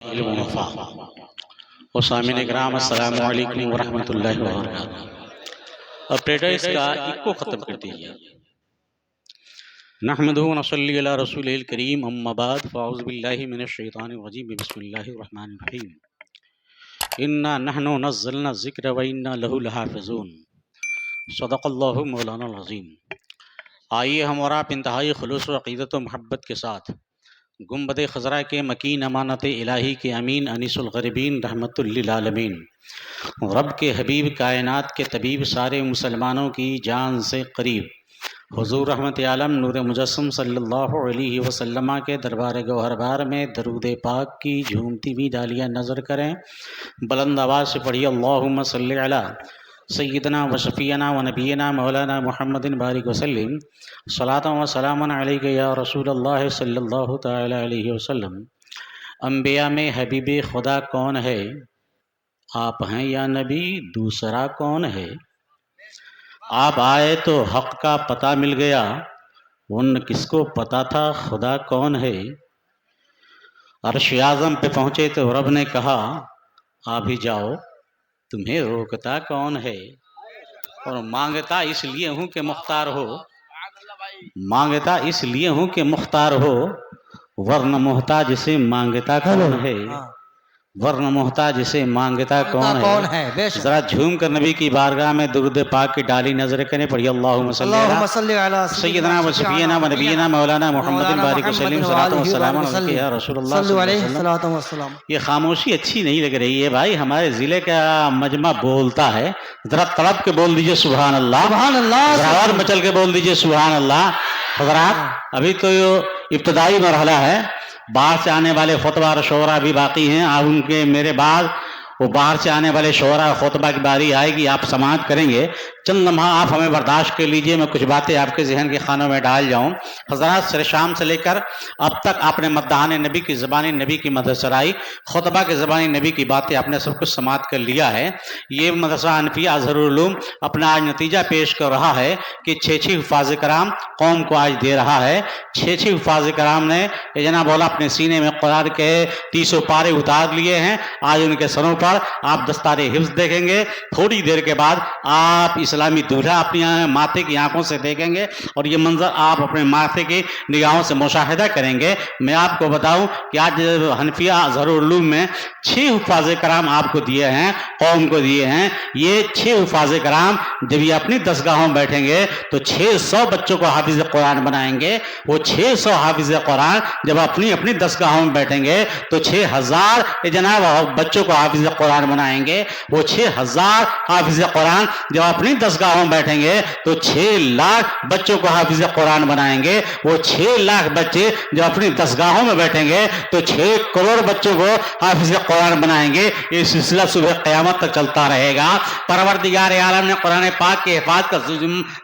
علم وفا اور سامعین اکرام السلام علیکم ورحمۃ اللہ وبرکاتہ۔ اپریٹر اس کا ایک کو ختم کر دیجیے۔ نحمدہ ونصلی علی رسولہ الکریم، اما بعد فاعوذ باللہ من الشیطان الرجیم، بسم اللہ الرحمن الرحیم۔ انا نحن نزلنا الذکر وانا لہ لحافظون، صدق اللہ مولانا العظیم۔ آئیے ہم اور آپ انتہائی خلوص و عقیدت و محبت کے ساتھ گنبد خضرا کے مکین امانت الہی کے امین انیس الغریبین رحمت للعالمین، رب کے حبیب کائنات کے طبیب سارے مسلمانوں کی جان سے قریب حضور رحمت عالم نور مجسم صلی اللہ علیہ وسلم کے دربار گوہر بار میں درود پاک کی جھومتی ہوئی ڈالیاں نظر کریں۔ بلند آواز سے پڑھیے اللہم صلی علی سیدنا و شفیعنا و نبینا مولانا محمد بارک وسلم، صلاۃ و سلام علیک یا رسول اللہ صلی اللہ تعالی علیہ وسلم۔ انبیاء میں حبیب خدا کون ہے؟ آپ ہیں یا نبی دوسرا کون ہے؟ آپ آئے تو حق کا پتہ مل گیا، ان کس کو پتہ تھا خدا کون ہے؟ عرش اعظم پہ پہنچے تو رب نے کہا آ بھی جاؤ، تمہیں روکتا کون ہے؟ اور مانگتا اس لیے ہوں کہ مختار ہو، مانگتا اس لیے ہوں کہ مختار ہو، ورنہ محتاج سے مانگتا کون ہے؟ ورنہ محتاج سے مانگتا کون ہے؟ ذرا جھوم کر نبی کی بارگاہ میں درود پاک کی ڈالی نظر کرنے پڑھی اللہم صلی علی سیدنا و شفیعنا و نبینا مولانا محمد بارک وسلم، صلاۃ و سلام علیک یا رسول اللہ صلی اللہ علیہ وسلم۔ یہ خاموشی اچھی نہیں لگ رہی ہے بھائی، ہمارے ضلع کا مجمع بولتا ہے، ذرا تڑپ کے بول دیجئے سبحان اللہ، سبحان اللہ، ذرا اور مچل کے بول دیجئے سبحان اللہ۔ حضرات ابھی تو ابتدائی مرحلہ ہے، باہر سے آنے والے خطبہ اور شعراء بھی باقی ہیں، آپ ان کے میرے بعد وہ باہر سے آنے والے شعراء خطبہ کی باری آئے گی، آپ سماعت کریں گے۔ چند لمحہ آپ ہمیں برداشت کر لیجئے، میں کچھ باتیں آپ کے ذہن کے خانوں میں ڈال جاؤں۔ حضرات سر شام سے لے کر اب تک آپ نے مداحان نبی کی زبانی نبی کی مدد سرائی، خطبہ کی زبانی نبی کی باتیں آپ نے سب کچھ سماعت کر لیا ہے۔ یہ مدرسہ حنفیہ اظہر العلوم اپنا آج نتیجہ پیش کر رہا ہے کہ 6 حفاظ کرام قوم کو آج دے رہا ہے۔ 6 حفاظ کرام نے یہ جناب بولا اپنے سینے میں قرآن کے 30 پارے اتار لیے ہیں، آج ان کے سروں پر آپ دستار حفظ دیکھیں گے۔ تھوڑی دیر کے بعد آپ اسلامی دولہا اپنی ماتھے کی آنکھوں سے دیکھیں گے اور یہ منظر آپ اپنے ماتھے کی نگاہوں سے مشاہدہ کریں گے۔ میں آپ کو بتاؤں کہ آج حنفیہ اظہر العلوم میں 6 حفاظ کرام آپ کو دیے ہیں، قوم کو دیے ہیں۔ یہ 6 حفاظ کرام جب یہ اپنی دستگاہوں میں بیٹھیں گے تو 600 بچوں کو حافظ قرآن بنائیں گے۔ وہ 600 حافظ قرآن جب اپنی اپنی دستگاہوں میں بیٹھیں گے تو 6000 جناب بچوں کو حافظ قرآن بنائیں گے۔ وہ 6000 حافظ قرآن جب اپنی دستگاہوں میں بیٹھیں گے تو 6 لاکھ بچوں کو حافظ قرآن بنائیں گے۔ وہ 6 لاکھ بچے جب اپنی دستگاہوں میں بیٹھیں گے تو 6 کروڑ بچوں کو حافظ قرآن بنائیں گے۔ یہ سلسلہ صبح قیامت تک چلتا رہے گا۔ پروردگار عالم نے قرآن پاک کے حفاظت کا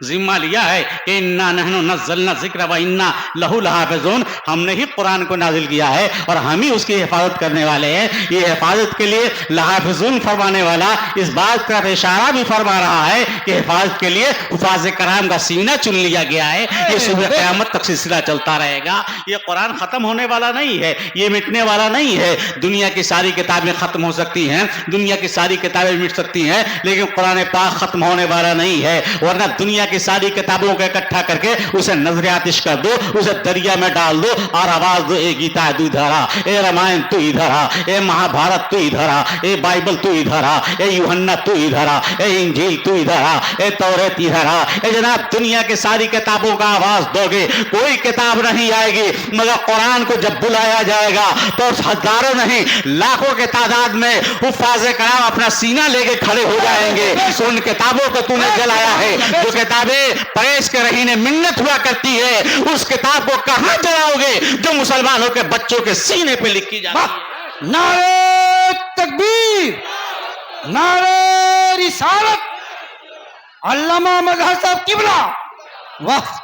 ذمہ لیا ہے کہ انا نحن نزلنا الذکر وانا لہ لحافظون، ہم نے ہی قرآن کو نازل کیا ہے اور ہم ہی اس کی حفاظت کرنے والے ہیں۔ یہ حفاظت کے لیے لحافظون فرمانے والا اس بات کا اشارہ بھی فرما رہا ہے کہ حفاظت کے لیے حفاظ کرام کا سینہ چن لیا گیا ہے۔ یہ صبح قیامت تک سلسلہ چلتا رہے گا۔ یہ قرآن ختم ہونے والا نہیں ہے، یہ مٹنے والا نہیں ہے۔ دنیا کی ساری کتابیں ختم ہو سکتی ہیں، دنیا کی ساری کتابیں مٹ سکتی ہیں، لیکن قرآن پاک ختم ہونے والا نہیں ہے۔ ورنہ دنیا کی ساری کتابوں کو اکٹھا کر کے اسے نظر آتش کر دو، اسے دریا میں ڈال دو اور آواز دو اے گیتا تو ادھر آ، اے رامائن تو ادھر آ، اے مہا بھارت تو ادھر آ، اے بائبل تو ادھر آ، اے یوحنا تو ادھر آ، اے انجیل تو ادھر آ، اے توریت ادھر آ۔ اے جناب دنیا کی ساری کتابوں کا آواز دو گے، کوئی کتاب نہیں آئے گی مگر قرآن کو جب بلایا جائے گا تو ہزاروں نہیں لاکھوں کے تعداد میں حفاظ کرام اپنا سینہ لے کے کھڑے ہو جائیں گے۔ ان کتابوں کو تو نے جلایا ہے، جو کتابیں پریس کے رہینے منت ہوا کرتی ہے، اس کتاب کو کہاں جلاؤ گے جو مسلمانوں کے بچوں کے سینے پہ لکھی جاتی ہے؟ نعرہ تکبیر، نعرہ رسالت، علامہ مظہر صاحب قبلہ۔ واہ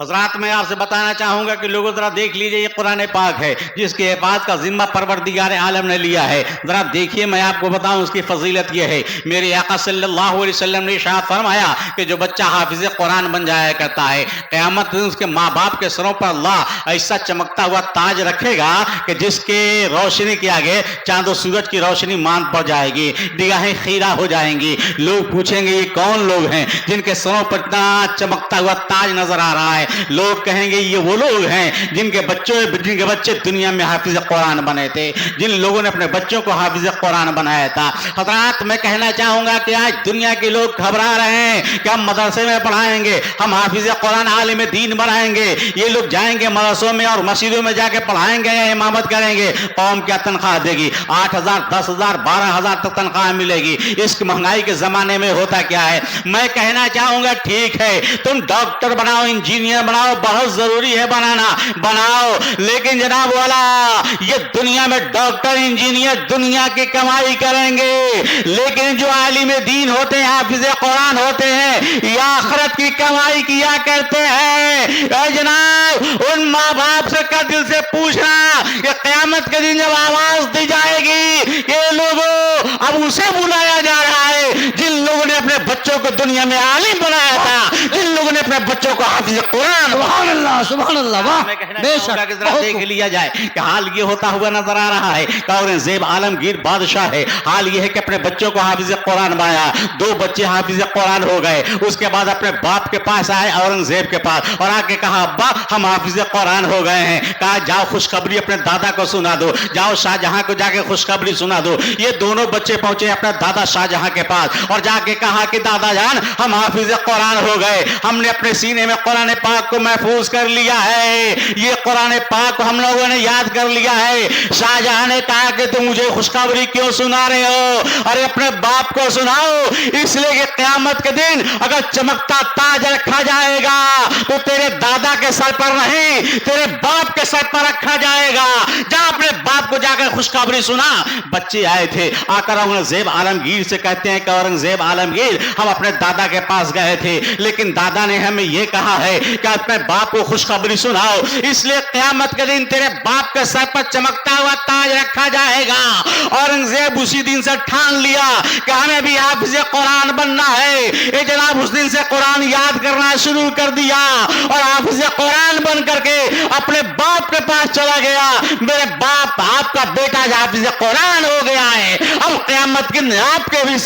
حضرات میں آپ سے بتانا چاہوں گا کہ لوگوں ذرا دیکھ لیجئے، یہ قرآن پاک ہے جس کے حفاظت کا ذمہ پروردگار عالم نے لیا ہے. ذرا دیکھیے، میں آپ کو بتاؤں اس کی فضیلت یہ ہے. میرے آقا صلی اللہ علیہ وسلم نے ارشاد فرمایا کہ جو بچہ حافظ قرآن بن جایا کرتا ہے، قیامت میں اس کے ماں باپ کے سروں پر اللہ ایسا چمکتا ہوا تاج رکھے گا کہ جس کے روشنی کے آگے چاند و سورج کی روشنی مان پڑ جائے گی، نگاہیں خیرہ ہو جائیں گی. لوگ پوچھیں گے یہ کون لوگ ہیں جن کے سروں پر اتنا چمکتا ہوا تاج نظر آ رہا ہے؟ لوگ کہیں گے یہ وہ لوگ ہیں جن کے بچے دنیا میں حافظ قرآن بنے تھے، جن لوگوں نے اپنے بچوں کو حافظ قرآن بنایا تھا. حضرات میں کہنا چاہوں گا کہ آج دنیا کے لوگ گھبرا رہے ہیں کہ ہم مدرسے میں پڑھائیں گے، ہم حافظ قرآن عالم دین بنائیں گے. یہ لوگ جائیں گے مدرسوں میں اور مسجدوں میں جا کے پڑھائیں گے یا امامت کریں گے، قوم کیا تنخواہ دے گی؟ 8,000 10,000 12,000 تک تنخواہ ملے گی. اس مہنگائی کے زمانے میں ہوتا کیا ہے؟ میں کہنا چاہوں گا ٹھیک ہے تم ڈاکٹر بناؤ، انجینئر بناؤ، بہت ضروری ہے بناؤ، لیکن جناب والا یہ دنیا میں ڈاکٹر انجینئر دنیا کی کمائی کریں گے، لیکن جو عالم دین ہوتے ہیں، حافظ قرآن ہوتے ہیں، یہ آخرت کی کمائی کیا کرتے ہیں. اے جناب ان ماں باپ سے کا دل سے پوچھنا کہ قیامت کے دن جب آواز دی جائے گی یہ لوگوں اب اسے بلایا جا رہا ہے جن لوگوں نے اپنے بچوں کو دنیا میں عالم بنایا تھا، جن لوگوں نے اپنے بچوں کو حافظ قرآن. سبحان اللہ سبحان اللہ. واہ میں کہنا بے چاہوں گا شک کہ ذرا دیکھ لیا جائے کہ حال یہ ہوتا ہوا نظر آ رہا ہے کہ اورنگزیب عالمگیر بادشاہ ہے، حال یہ ہے کہ اپنے بچوں کو حافظ قرآن بنایا، 2 بچے حافظ قرآن ہو گئے. اس کے بعد اپنے باپ کے پاس آئے اورنگزیب کے پاس اور آ کے کہا ابا ہم حافظ قرآن ہو گئے ہیں. کہا جاؤ خوشخبری اپنے دادا کو سنا دو، جاؤ شاہ جہاں کو جا کے خوشخبری سنا دو. یہ دونوں بچے پہنچے اپنے دادا شاہ جہاں کے پاس اور جا کے کہا کہ دادا جان ہم حافظ قرآن ہو گئے، ہم نے اپنے سینے میں قرآن پاک کو محفوظ کر لیا ہے، یہ قرآن پاک کو ہم لوگوں نے یاد کر لیا ہے. شاہ جہاں نے کہا کہ تم مجھے خوشخبری کیوں سنا رہے ہو؟ ارے اپنے باپ کو سناؤ، اس لیے کہ قیامت کے دن اگر چمکتا تاج رکھا جائے گا تو تیرے دادا کے سر پر نہیں، تیرے باپ کے سر پر رکھا جائے گا. جا اپنے باپ کو جا کر خوشخبری سنا. بچے آئے تھے، آ کر اورنگزیب عالمگیر سے کہتے ہیں کہ اورنگزیب عالمگیر ہم اپنے دادا کے پاس گئے تھے لیکن دادا نے ہمیں یہ کہا ہے کہ اپنے باپ کو خوشخبری سناؤ، اس لیے قیامت کے دن تیرے باپ کے سر پر چمکتا ہوا تاج رکھا جائے گا. اورنگزیب اسی دن سے ٹھان لیا کہ ہمیں بھی حافظ قرآن بننا ہے. اے جناب اس دن سے قرآن یاد کرنا شروع کر دیا اور حافظ قرآن بن کر کے اپنے باپ کے پاس چلا گیا. میرے باپ آپ کا بیٹا حافظ قرآن ہو گیا ہے، اب قیامت کے دن آپ کے بھی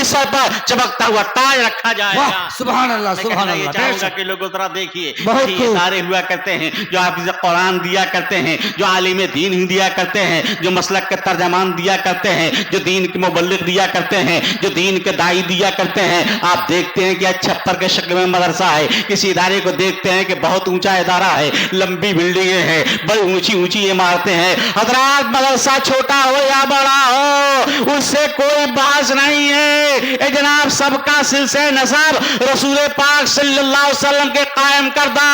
سر پر چمکتا ہوا تاج رکھا جائے گا. سبحان اللہ سبحان میں اللہ. چاہوں گا کہ لوگوں ذرا دیکھیے بہت یہ ادارے ہوا کرتے ہیں جو حافظ قرآن دیا کرتے ہیں، جو عالم دین ہی دیا کرتے ہیں، جو مسلک کے ترجمان دیا کرتے ہیں، جو دین کے مبلغ دیا کرتے ہیں، جو دین کے داعی دیا کرتے ہیں. آپ دیکھتے ہیں کہ چھپر کے شکل میں مدرسہ ہے، کسی ادارے کو دیکھتے ہیں کہ بہت اونچا ادارہ ہے، لمبی بلڈنگیں ہیں، بڑی اونچی عمارتیں ہیں. حضرات مدرسہ چھوٹا ہو یا بڑا ہو اس سے کوئی بحث نہیں ہے. اے جناب سب کا سلسلہ نسب رسول پاک صلی اللہ علیہ وسلم کے قائم کردہ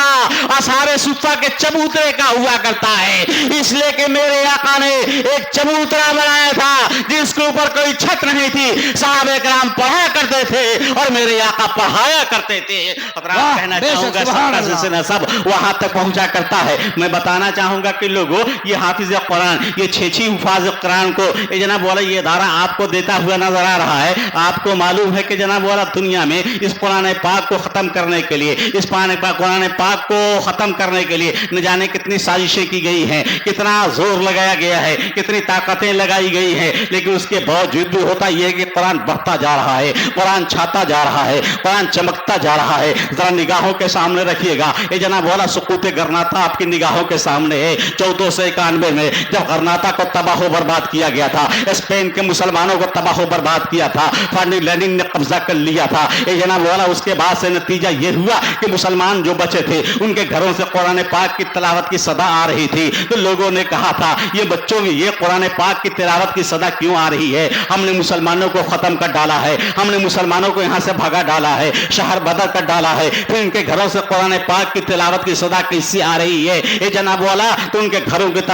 اصحاب صفہ کے چبوترے کا ہوا کرتا ہے، اس لیے کہ میرے آقا نے ایک چبوترا بنایا تھا جس کے اوپر کوئی چھت نہیں تھی. صحابہ کرام پڑھا کرتے تھے اور میرے آقا پڑھایا کرتے تھے. کہنا چاہوں گا سب کا سلسلہ نسب وہاں تک پہنچا کرتا ہے. میں بتانا چاہوں گا کہ لوگوں یہ حافظ قرآن، یہ 6 حفاظ قرآن کو جناب والا یہ ادارہ آپ کو دیتا ہوا نظر آ رہا ہے. آپ کو معلوم ہے کہ جناب والا دنیا میں اس قرآن پاک کو ختم کرنے کے لیے، اس قرآن پاک کو ختم کرنے کے لیے نہ جانے کتنی سازشیں کی گئی ہیں، کتنا زور لگایا گیا ہے، کتنی طاقتیں لگائی گئی ہیں، لیکن اس کے باوجود بھی ہوتا یہ ہے کہ قرآن بڑھتا جا رہا ہے، قرآن چھاتا جا رہا ہے، قرآن چمکتا جا رہا ہے. ذرا نگاہوں کے سامنے رکھیے گا یہ جناب والا سقوط غرناطہ آپ کی نگاہوں کے سامنے ہے. 1491 میں جب غرناطہ کو تباہ و برباد کیا گیا تھا، اسپین کے مسلمانوں کو تباہ و برباد کیا تھا، فارنی لینن نے قبضہ کر لیا تھا. یہ جناب والا اس کے بعد سے نتیجہ یہ ہوا کہ مسلمان جو بچے تھے ان کے گھروں سے قرآن پاک کی تلاوت کی صدا آ رہی تھی. تو لوگوں نے کہا تھا یہ بچوں کی یہ قرآن پاک کی تلاوت کی صدا کیوں آ رہی ہے؟ ہم نے مسلمانوں کو ختم کر ڈالا ہے، ہم نے مسلمانوں کو یہاں سے بھگا ڈالا ہے، شہر بدر کر ڈالا ہے، پھر ان کے گھروں سے قرآن پاک کی تلاوت کی صدا کس سے آ رہی ہے؟ یہ جناب والا تو ان کے گھروں کی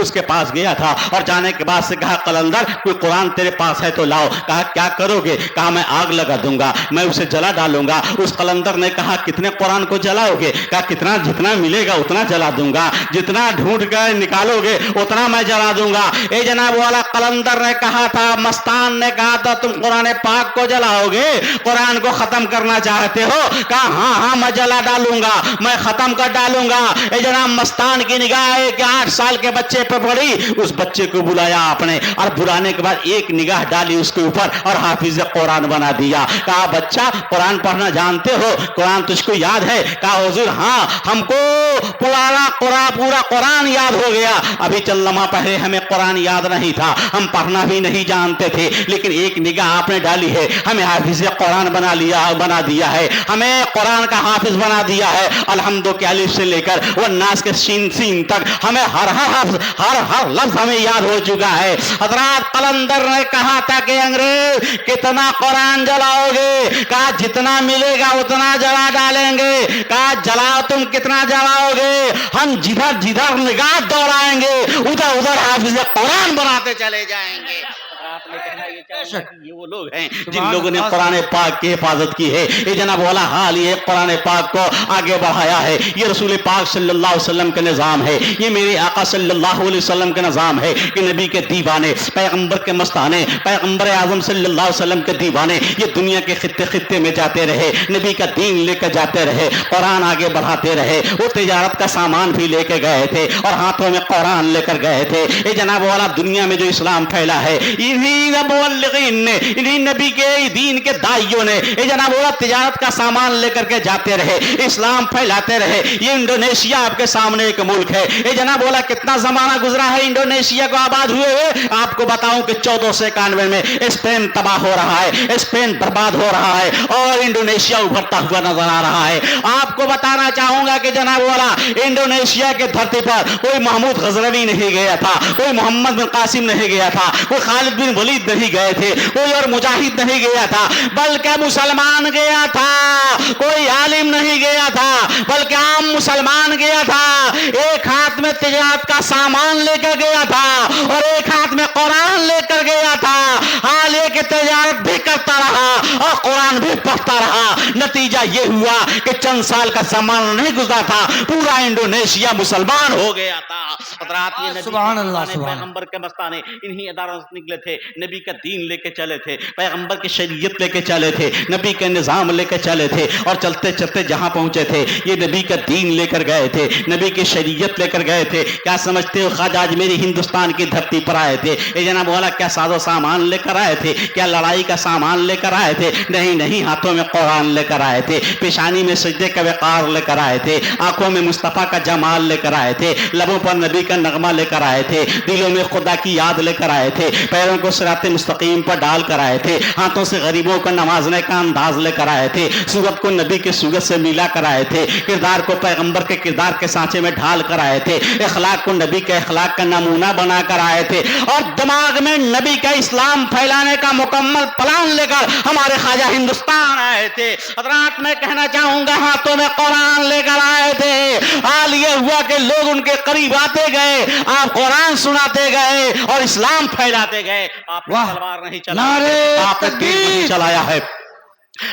اس کے پاس گیا تھا اور جانے کے بعد سے کہا قلندر کوئی قرآن تیرے پاس ہے تو لاؤ. کہا کیا کرو گے؟ کہا میں آگ لگا دوں گا, میں اسے جلا ڈالوں گا. اس قلندر نے کہا کتنے قرآن کو جلاؤ گے؟ کہا کتنا جتنا ملے گا اتنا جلا دوں گا, جتنا ڈھونڈ کر نکالو گے اتنا میں جلا دوں گا. اے جناب والا قلندر نے کہا تھا, مستان نے کہا تھا تم قرآن پاک کو جلاؤ گے, قرآن کو ختم کرنا چاہتے ہو؟ کہا ہاں ہاں میں جلا ڈالوں گا, میں ختم کر ڈالوں گا. اے جناب مستان کی نگاہ کہ 8 سال کے بچے پہ پڑی. اس بچے کو بلایا آپ نے اور بلانے کے بعد ایک نگاہ ڈالی اس کے اوپر اور حافظ قرآن بنا دیا. کہا بچہ قرآن پڑھنا جانتے ہو؟ قرآن تجھ کو یاد ہے؟ کہا حضور ہاں ہم کو پورا قرآن یاد ہو گیا. ابھی چند لمحہ پہلے ہمیں قرآن یاد نہیں تھا, ہم پڑھنا بھی نہیں جانتے تھے, لیکن ایک نگاہ آپ نے ڈالی ہے, ہمیں حافظ قرآن بنا دیا ہے, ہمیں قرآن کا حافظ بنا دیا ہے. الحمد کے الف سے لے کر والناس کے سین تک ہمیں ہر لفظ ہمیں یاد ہو چکا ہے. حضرات قلندر نے کہا تھا کہ انگریز کتنا قرآن جلاؤ گے؟ کہا جتنا ملے گا اتنا جلا ڈالیں گے. کہا جلاؤ تم کتنا جلاؤ گے؟ ہم جدھر نگاہ دوڑائیں گے ادھر حافظ قرآن بناتے چلے جائیں گے. یہ وہ لوگ ہیں جن لوگوں نے قرآن پاک کی حفاظت کی ہے. یہ جناب والا حال یہ قرآن پاک کو آگے بڑھایا ہے. یہ رسول پاک صلی اللہ علیہ وسلم کا نظام ہے, یہ میرے آقا صلی اللہ علیہ وسلم کا نظام ہے کہ نبی کے دیوانے, پیغمبر کے مستانے, پیغمبر اعظم صلی اللہ علیہ وسلم کے دیوانے یہ دنیا کے خطے میں جاتے رہے, نبی کا دین لے کر جاتے رہے, قرآن آگے بڑھاتے رہے. وہ تجارت کا سامان بھی لے کے گئے تھے اور ہاتھوں میں قرآن لے کر گئے تھے. یہ جناب والا دنیا میں جو اسلام پھیلا ہے انہی نبی کے دین کے دائیوں نے یہ جناب والا تجارت کا سامان لے کر کے جاتے رہے, اسلام پھیلاتے رہے. یہ انڈونیشیا آپ کے سامنے ایک ملک ہے. یہ جناب والا کتنا زمانہ گزرا ہے انڈونیشیا کو آباد ہوئے ہوئے. آپ کو بتاؤں کہ 1491 میں اسپین تباہ ہو رہا ہے, اسپین برباد ہو رہا ہے اور انڈونیشیا ابھرتا ہوا نظر آ رہا ہے. آپ کو بتانا چاہوں گا کہ جناب والا انڈونیشیا کے دھرتی پر کوئی محمود غزنوی نہیں گیا تھا, کوئی محمد بن قاسم نہیں گیا تھا, کوئی خالد بن ولید نہیں گئے تھے, کوئی اور مجاہد نہیں گیا تھا, بلکہ مسلمان گیا تھا. کوئی عالم نہیں گیا تھا بلکہ عام مسلمان گیا تھا. ایک ہاتھ میں تجارت کا سامان لے کر گیا تھا اور ایک ہاتھ میں قرآن لے کر گیا تھا. حال یہ کہ تجارت بھی کرتا رہا اور قرآن بھی پڑھتا رہا. نتیجہ یہ ہوا کہ چند سال کا زمانہ نہیں گزرا تھا, پورا انڈونیشیا مسلمان ہو گیا تھا. حضرات یہ سبحان اللہ, پیغمبر کے مستانے انہی اداروں سے نکلے تھے, نبی کا دین لے کے چلے تھے, پیغمبر کی شریعت لے کے چلے تھے, نبی کے نظام لے کے چلے تھے اور چلتے چلتے جہاں پہنچے تھے یہ نبی کا دین لے کر گئے تھے, نبی کی شریعت لے کر گئے تھے. کیا سمجھتے ہو خواجہ آج میری ہندوستان کی دھرتی پر آئے تھے اے جناب والا کیا ساز و سامان لے کر آئے تھے؟ کیا لڑائی کا سامان لے کر آئے تھے؟ نہیں, ہاتھوں میں قرآن لے کر آئے تھے, پیشانی میں سجدے کا وقار لے کر آئے تھے, آنکھوں میں مصطفیٰ کا جمال لے کر آئے تھے, لبوں پر نبی کا نغمہ لے کر آئے تھے, دلوں میں خدا کی یاد لے کر آئے تھے, پیروں کو صراط مستقیم پر ڈال کر آئے تھے, ہاتھوں سے غریبوں کو نوازنے کا انداز لے کر آئے تھے, صورت کو نبی کے صورت سے ملا کر آئے تھے, کردار کو پیغمبر کے کردار کے سانچے میں ڈھال کر آئے تھے, اخلاق کو نبی کے اخلاق کا نمونہ بنا کر آئے تھے اور دماغ میں نبی کا اسلام پھیلانے کا مکمل پلان لے کر ہمارے خواجہ ہندوستان آئے تھے. حضرات میں کہنا چاہوں گا ہاتھوں میں قرآن لے کر آئے تھے. حال یہ ہوا کہ لوگ ان کے قریب آتے گئے, آپ قرآن سناتے گئے اور اسلام پھیلاتے گئے. آپ نے تلوار نہیں چلائی, آپ نے تیر نہیں چلایا ہے,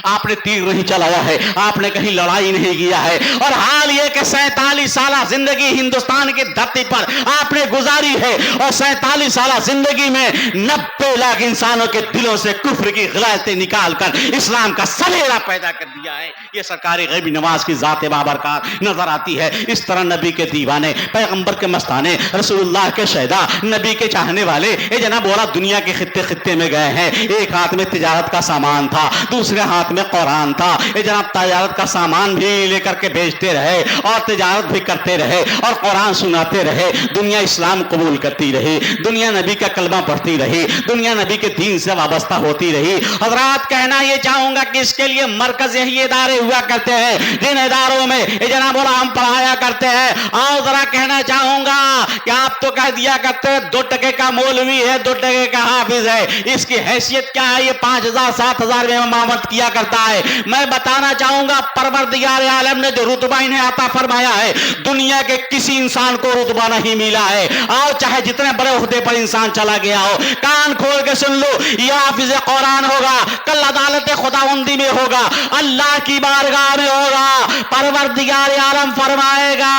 آپ نے تیر نہیں چلایا ہے, آپ نے کہیں لڑائی نہیں کیا ہے. اور حال یہ کہ 47 سالہ زندگی ہندوستان کی دھرتی پر آپ نے گزاری ہے اور 47 سالہ زندگی میں 90 لاکھ انسانوں کے دلوں سے کفر کی غلطیں نکال کر اسلام کا سلیرا پیدا کر دیا ہے. یہ سرکاری غیبی نواز کی ذات بابرکات نظر آتی ہے. اس طرح نبی کے دیوانے, پیغمبر کے مستانے, رسول اللہ کے شہدا, نبی کے چاہنے والے یہ جناب والا دنیا کے خطے میں گئے ہیں. ایک ہاتھ میں تجارت کا سامان تھا, دوسرے ہاتھ میں قرآن تھا. یہ جناب تجارت کا سامان بھی لے کر کے بیچتے رہے اور تجارت بھی کرتے رہے اور قرآن سناتے رہے. دنیا اسلام قبول کرتی رہی, دنیا نبی کا کلمہ پڑھتی رہی, دنیا نبی کے دین سے وابستہ ہوتی رہی. حضرات کہنا یہ چاہوں گا کہ اس کے لیے مرکز یہی ادارے ہوا کرتے ہیں جن اداروں میں جناب ہم پڑھایا کرتے ہیں. اور ذرا کہنا چاہوں گا کہ آپ تو کہہ دیا کرتے ہیں 2 ٹکے کا مولوی ہے 2 ٹکے کا حافظ ہے, اس کی حیثیت کیا ہے؟ یہ 5000 7000 میں امامت کیا کرتا ہے. میں بتانا چاہوں گا پروردگار عالم نے جو رتبہ انہیں عطا فرمایا ہے دنیا کے کسی انسان کو رتبہ نہیں ملا ہے. اور چاہے جتنے بڑے عہدے پر انسان چلا گیا ہو, کان کھول کے سن لو, یہ حافظ قرآن ہوگا, کل عدالت خداوندی میں ہوگا, اللہ کی بارگاہ میں ہوگا, پروردگار عالم فرمائے گا,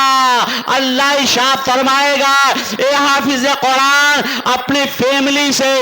اللہ ارشاد فرمائے گا اے حافظ قرآن اپنی فیملی سے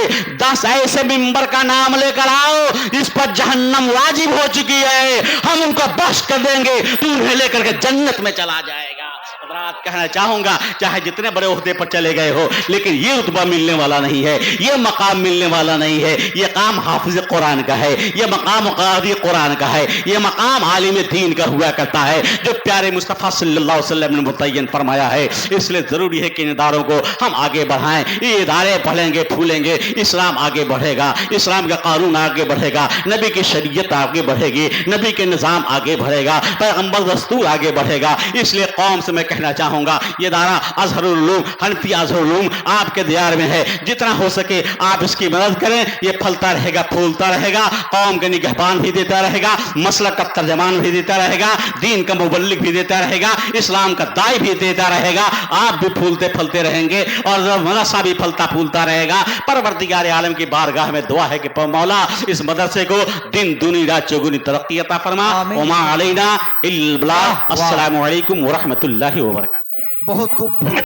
10 ایسے ممبر کا نام لے کر آؤ جس پر جہنم واجب ہو چکی ہے, ہم ان کو بخش کر دیں گے, تو انہیں لے کر کے جنت میں چلا جائے گا. حضرات کہنا چاہوں گا چاہے جتنے بڑے عہدے پر چلے گئے ہو لیکن یہ رتبہ ملنے والا نہیں ہے, یہ مقام ملنے والا نہیں ہے. یہ مقام حافظ قرآن کا ہے, یہ مقام قاضی قرآن کا ہے, یہ مقام عالم دین کا ہوا کرتا ہے جو پیارے مصطفیٰ صلی اللہ علیہ وسلم نے متعین فرمایا ہے. اس لیے ضروری ہے کہ ان اداروں کو ہم آگے بڑھائیں. یہ ادارے بڑھیں گے پھولیں گے, اسلام آگے بڑھے گا, اسلام کا قانون آگے بڑھے گا, نبی کی شریعت آگے بڑھے گی, نبی کے نظام آگے بڑھے گا, پیغمبر دستور آگے بڑھے گا. اس لیے قوم سے میں کہنا چاہوں گا یہ ادارہ اظہر العلوم حنفی اظہر العلوم آپ کے دیار میں ہے, جتنا ہو سکے آپ اس کی مدد کریں. یہ پھلتا رہے گا پھولتا رہے گا, قوم کے نگہبان بھی دیتا رہے گا, مسلک کا ترجمان بھی دیتا رہے گا, دین کا مبلغ بھی دیتا رہے گا, اسلام کا داعی بھی دیتا رہے گا. آپ بھی پھولتے پھلتے رہیں گے اور مدرسہ بھی پھلتا پھولتا رہے گا. پروردگار عالم کی بارگاہ میں دعا ہے کہ مولا اس مدرسے کو دن دنی رات چوگنی ترقی عطا فرما. وما علینا الا البلاغ. السلام علیکم ورحمۃ اللہ وبرکاتہ. بہت خوب.